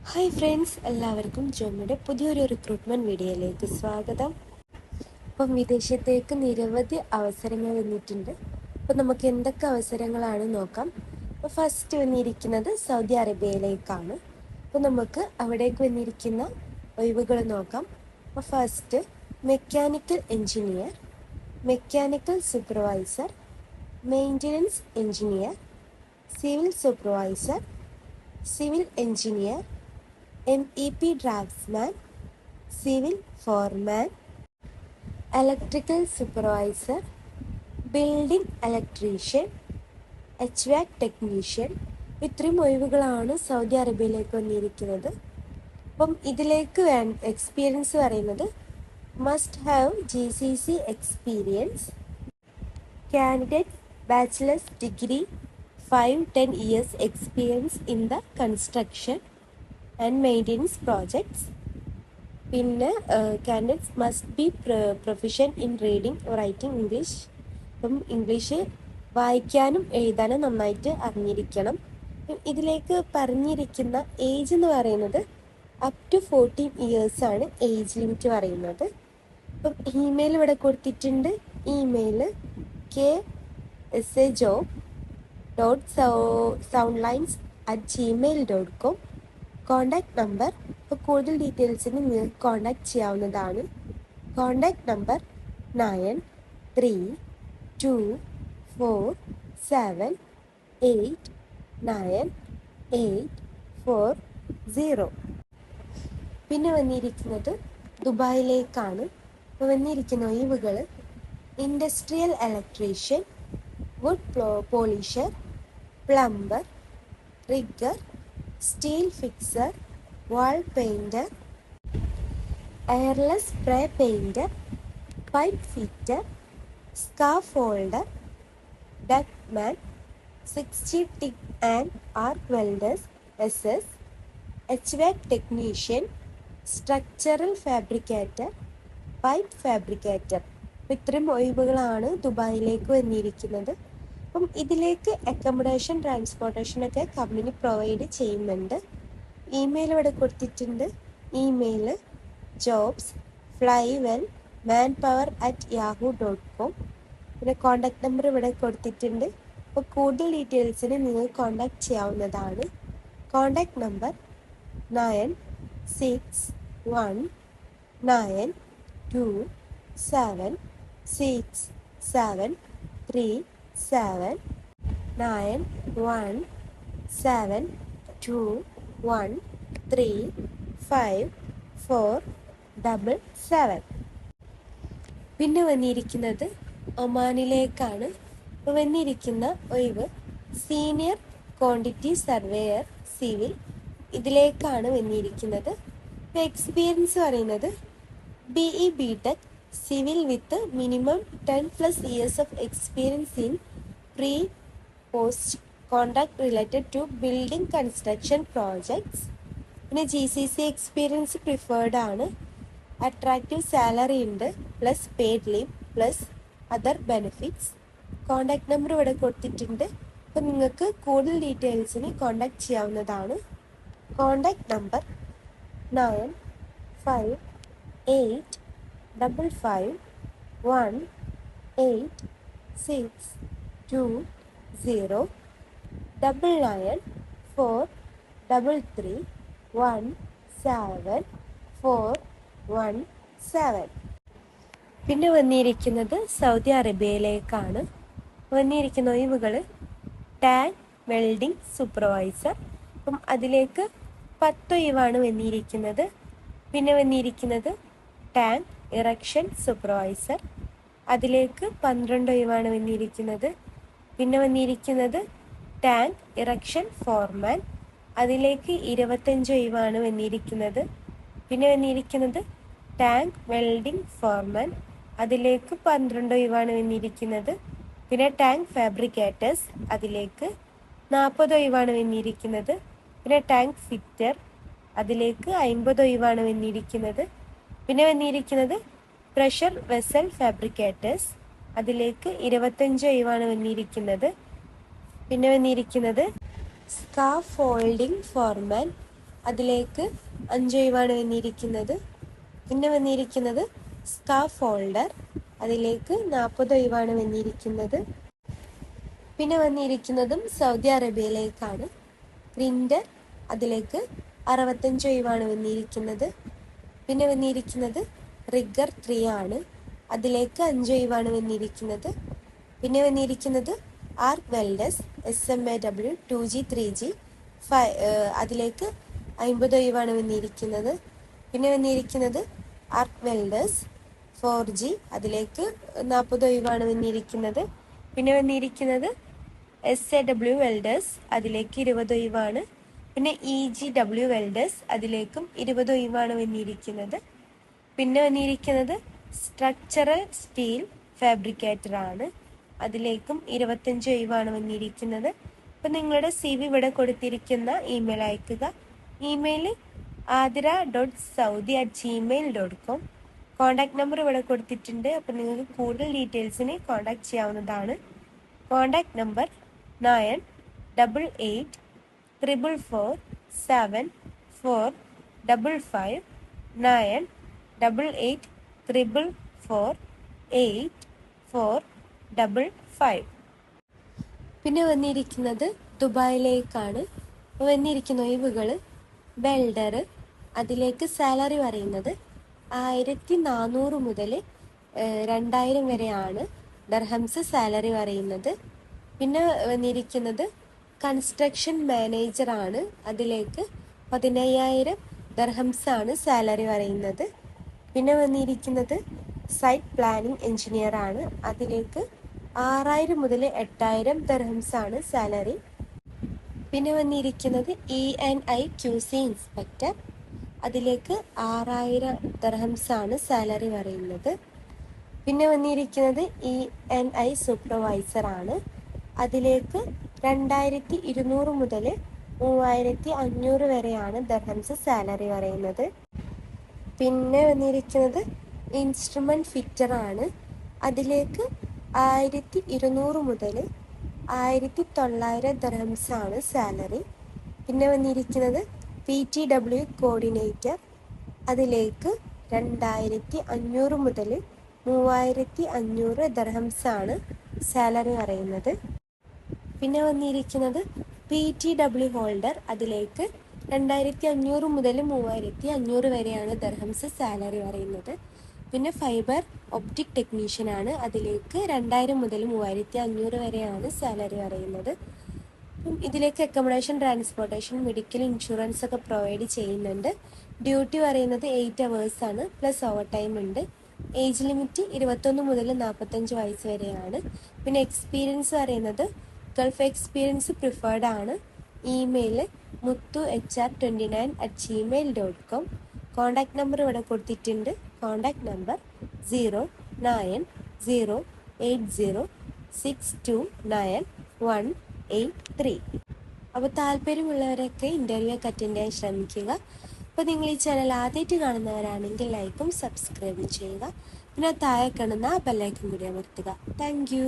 Hi friends, എല്ലാവർക്കും ജോമിയുടെ പുതിയൊരു recruitment വീഡിയോയിലേക്ക് സ്വാഗതം. അപ്പം വിദേശത്തേക്ക് നിരവധി അവസരങ്ങൾ വന്നിട്ടുണ്ട്. അപ്പം നമുക്ക് എന്തൊക്കെ അവസരങ്ങളാണ് നോക്കാം. അപ്പോൾ ഫസ്റ്റ് വന്നിരിക്കുന്നത് സൗദി അറേബ്യയിലേക്കാണ്. അപ്പോൾ നമുക്ക് അവിടേക്ക് വന്നിരിക്കുന്ന ഒഴിവുകൾ നോക്കാം. അപ്പോൾ first mechanical engineer, mechanical supervisor, maintenance engineer, civil supervisor, civil engineer, MEP draftsman, civil foreman, electrical supervisor, building electrician, HVAC technician. ഇത്രയും ഒഴിവുകളാണ് സൗദി അറേബ്യയിലേക്ക് വന്നിരിക്കുന്നത്. അപ്പം ഇതിലേക്ക് എക്സ്പീരിയൻസ് പറയുന്നത് must have GCC experience, candidate bachelor's degree 5-10 years experience in the construction and maintenance projects. പിന്നെ candidates must be proficient in reading or writing English. അപ്പം English വായിക്കാനും എഴുതാനും നന്നായിട്ട് അറിഞ്ഞിരിക്കണം. ഇതിലേക്ക് പറഞ്ഞിരിക്കുന്ന ഏജ് എന്ന് പറയുന്നത് അപ് ടു 14 years ആണ് ഏജ് ലിമിറ്റ് പറയുന്നത്. അപ്പം ഇമെയിൽ ഇവിടെ കൊടുത്തിട്ടുണ്ട്. Email ksajob.soundlines@gmail.com. കോണ്ടാക്ട് നമ്പർ, ഇപ്പോൾ കൂടുതൽ ഡീറ്റെയിൽസിന് നിങ്ങൾക്ക് കോണ്ടാക്ട് ചെയ്യാവുന്നതാണ്. Contact number 9324789840. പിന്നെ വന്നിരിക്കുന്നത് ദുബായിലേക്കാണ്. ഇപ്പോൾ വന്നിരിക്കുന്ന ഒഴിവുകൾ industrial electrician, wood polisher, plumber, rigger, steel fixer, wall painter, airless spray painter, pipe fitter, scaffolder, ductman, 60 TIG and arc welders SS, HVAC technician, structural fabricator, pipe fabricator. ഇത്രയും ഒഴിവുകളാണ് ദുബായിലേക്ക് വന്നിരിക്കുന്നത്. അപ്പം ഇതിലേക്ക് അക്കോമഡേഷൻ, ട്രാൻസ്പോർട്ടേഷനൊക്കെ കമ്പനി പ്രൊവൈഡ് ചെയ്യുന്നുണ്ട്. Email ഇവിടെ കൊടുത്തിട്ടുണ്ട്. Email jobs@flywellmanpower@yahoo.com. പിന്നെ കോണ്ടാക്ട് നമ്പർ ഇവിടെ കൊടുത്തിട്ടുണ്ട്. അപ്പോൾ കൂടുതൽ ഡീറ്റെയിൽസിന് നിങ്ങൾ കോണ്ടാക്ട് ചെയ്യാവുന്നതാണ്. Contact number 9611926737 9172135477. പിന്നെ വന്നിരിക്കുന്നത് ഒമാനിലേക്കാണ്. ഇപ്പോൾ വന്നിരിക്കുന്ന ഒഴിവ് സീനിയർ ക്വാണ്ടിറ്റി സർവേയർ സിവിൽ, ഇതിലേക്കാണ് വന്നിരിക്കുന്നത്. ഇപ്പോൾ എക്സ്പീരിയൻസ് പറയുന്നത് BE BTech civil with minimum 10+ years of experience in pre-post contract related to building construction projects. പിന്നെ GCC എക്സ്പീരിയൻസ് പ്രിഫേർഡ് ആണ്. അട്രാക്റ്റീവ് സാലറി ഉണ്ട്, plus paid leave, plus other benefits. Contact number ഇവിടെ കൊടുത്തിട്ടുണ്ട്. അപ്പോൾ നിങ്ങൾക്ക് കൂടുതൽ ഡീറ്റെയിൽസിന് കോണ്ടാക്ട് ചെയ്യാവുന്നതാണ്. Contact number 9585518620 9943317417. പിന്നെ വന്നിരിക്കുന്നത് സൗദി അറേബ്യയിലേക്കാണ്. വന്നിരിക്കുന്ന ഒഴിവുകൾ ടാങ്ക് വെൽഡിംഗ് സൂപ്പർവൈസർ, അപ്പം അതിലേക്ക് 10 ഒഴിവാണ് വന്നിരിക്കുന്നത്. പിന്നെ വന്നിരിക്കുന്നത് ടാങ്ക് ഇറക്ഷൻ സൂപ്പർവൈസർ, അതിലേക്ക് 12 ഒഴിവാണ് വന്നിരിക്കുന്നത്. പിന്നെ വന്നിരിക്കുന്നത് ടാങ്ക് ഇറക്ഷൻ ഫോർമാൻ, അതിലേക്ക് 25 ഒഴിവാണ് വന്നിരിക്കുന്നത്. പിന്നെ വന്നിരിക്കുന്നത് ടാങ്ക് വെൽഡിംഗ് ഫോർമാൻ, അതിലേക്ക് 12 ഒഴിവാണ് വന്നിരിക്കുന്നത്. പിന്നെ ടാങ്ക് ഫാബ്രിക്കേറ്റേഴ്സ്, അതിലേക്ക് 40 ഒഴിവാണ് വന്നിരിക്കുന്നത്. പിന്നെ ടാങ്ക് ഫിറ്റർ, അതിലേക്ക് 50 ഒഴിവാണ് വന്നിരിക്കുന്നത്. പിന്നെ വന്നിരിക്കുന്നത് പ്രഷർ വെസൽ ഫാബ്രിക്കേറ്റേഴ്സ്, അതിലേക്ക് 25 ഒഴിവാണ് വന്നിരിക്കുന്നത്. പിന്നെ വന്നിരിക്കുന്നത് സ്കാഫ് ഫോൾഡിംഗ് ഫോർമാൻ, അതിലേക്ക് 5 ഒഴിവാണ് വന്നിരിക്കുന്നത്. പിന്നെ വന്നിരിക്കുന്നത് സ്കാർഫ് ഹോൾഡർ, അതിലേക്ക് 40 ഒഴിവാണ് വന്നിരിക്കുന്നത്. പിന്നെ വന്നിരിക്കുന്നതും സൗദി അറേബ്യയിലേക്കാണ്. പ്രിൻ്റർ, അതിലേക്ക് 65 ഒഴിവാണ് വന്നിരിക്കുന്നത്. പിന്നെ വന്നിരിക്കുന്നത് റിഗർ 3 ആണ്, അതിലേക്ക് 5 ഒഴിവാണ് വന്നിരിക്കുന്നത്. പിന്നെ വന്നിരിക്കുന്നത് ആർക്ക് വെൽഡേഴ്സ് SMAW 2G 3G അതിലേക്ക് 50 ഒഴിവാണ് വന്നിരിക്കുന്നത്. പിന്നെ വന്നിരിക്കുന്നത് ആർക്ക് വെൽഡേഴ്സ് 4G, അതിലേക്ക് 40 ഒഴിവാണ് വന്നിരിക്കുന്നത്. പിന്നെ വന്നിരിക്കുന്നത് SAW വെൽഡേഴ്സ്, അതിലേക്ക് 20 ഒഴിവാണ്. പിന്നെ EGW വെൽഡേഴ്സ്, അതിലേക്കും 20 ഒഴിവാണ് വന്നിരിക്കുന്നത്. പിന്നെ വന്നിരിക്കുന്നത് സ്ട്രക്ചറൽ സ്റ്റീൽ ഫാബ്രിക്കേറ്റർ ആണ്, അതിലേക്കും 25 ഒഴിവാണ് വന്നിരിക്കുന്നത്. അപ്പം നിങ്ങളുടെ CV ഇവിടെ കൊടുത്തിരിക്കുന്ന ഇമെയിൽ അയക്കുക. Email adira.saudi@gmail.com. കോൺടാക്ട് നമ്പർ ഇവിടെ കൊടുത്തിട്ടുണ്ട്. അപ്പം നിങ്ങൾക്ക് കൂടുതൽ ഡീറ്റെയിൽസിന് കോൺടാക്ട് ചെയ്യാവുന്നതാണ്. Contact number 9888447455 9888448455. പിന്നെ വന്നിരിക്കുന്നത് ദുബായിലേക്കാണ്. വന്നിരിക്കുന്ന ഒഴിവുകൾ വെൽഡർ, അതിലേക്ക് സാലറി പറയുന്നത് 1400 മുതൽ 2000 വരെയാണ് ദർഹംസ് സാലറി പറയുന്നത്. പിന്നെ വന്നിരിക്കുന്നത് കൺസ്ട്രക്ഷൻ മാനേജർ ആണ്, അതിലേക്ക് 15000 ദർഹംസ് ആണ് സാലറി പറയുന്നത്. പിന്നെ വന്നിരിക്കുന്നത് സൈറ്റ് പ്ലാനിംഗ് എഞ്ചിനീയർ ആണ്, അതിലേക്ക് 6000 മുതൽ 8000 ദർഹംസ് ആണ് സാലറി. പിന്നെ വന്നിരിക്കുന്നത് ENI QC ഇൻസ്പെക്ടർ, അതിലേക്ക് 6000 ദർഹംസ് ആണ് സാലറി പറയുന്നത്. പിന്നെ വന്നിരിക്കുന്നത് ENI സൂപ്പർവൈസർ ആണ്, അതിലേക്ക് 2200 മുതൽ 3500 വരെയാണ് ദർഹംസ് സാലറി പറയുന്നത്. പിന്നെ വന്നിരിക്കുന്നത് ഇൻസ്ട്രുമെൻറ്റ് ഫിറ്റർ ആണ്, അതിലേക്ക് 1200 മുതൽ 1900 ദർഹംസ് ആണ് സാലറി. പിന്നെ വന്നിരിക്കുന്നത് PTW കോർഡിനേറ്റർ, അതിലേക്ക് 2500 മുതൽ 3500 ദർഹംസ് ആണ് സാലറി പറയുന്നത്. പിന്നെ വന്നിരിക്കുന്നത് PTW ഹോൾഡർ, അതിലേക്ക് 2500 മുതൽ 3500 വരെയാണ് ദർഹംസ് സാലറി പറയുന്നത്. പിന്നെ ഫൈബർ ഒപ്റ്റിക് ടെക്നീഷ്യൻ ആണ്, അതിലേക്ക് 2000 മുതൽ 3500 വരെയാണ് സാലറി പറയുന്നത്. ഇതിലേക്ക് അക്കോമഡേഷൻ, ട്രാൻസ്പോർട്ടേഷൻ, മെഡിക്കൽ ഇൻഷുറൻസ് ഒക്കെ പ്രൊവൈഡ് ചെയ്യുന്നുണ്ട്. ഡ്യൂട്ടി പറയുന്നത് 8 hours ആണ്, പ്ലസ് ഓവർ ടൈം ഉണ്ട്. ഏജ് ലിമിറ്റ് 21 മുതൽ 45 വയസ്സ് വരെയാണ്. പിന്നെ എക്സ്പീരിയൻസ് പറയുന്നത് ഗൾഫ് എക്സ്പീരിയൻസ് പ്രിഫേർഡ് ആണ്. Email muthuhr29@gmail.com. കോൺടാക്ട് നമ്പർ ഇവിടെ കൊടുത്തിട്ടുണ്ട്. Contact number 09080629183. അപ്പോൾ താല്പര്യമുള്ളവരൊക്കെ ഇൻ്റർവ്യൂക്ക് അറ്റൻഡ് ചെയ്യാൻ ശ്രമിക്കുക. അപ്പോൾ നിങ്ങൾ ഈ ചാനൽ ആദ്യമായിട്ട് കാണുന്നവരാണെങ്കിൽ ലൈക്കും സബ്സ്ക്രൈബും ചെയ്യുക. പിന്നെ താഴെ കാണുന്ന ബെല്ലൈക്കൺ കൂടി അമർത്തുക. Thank you.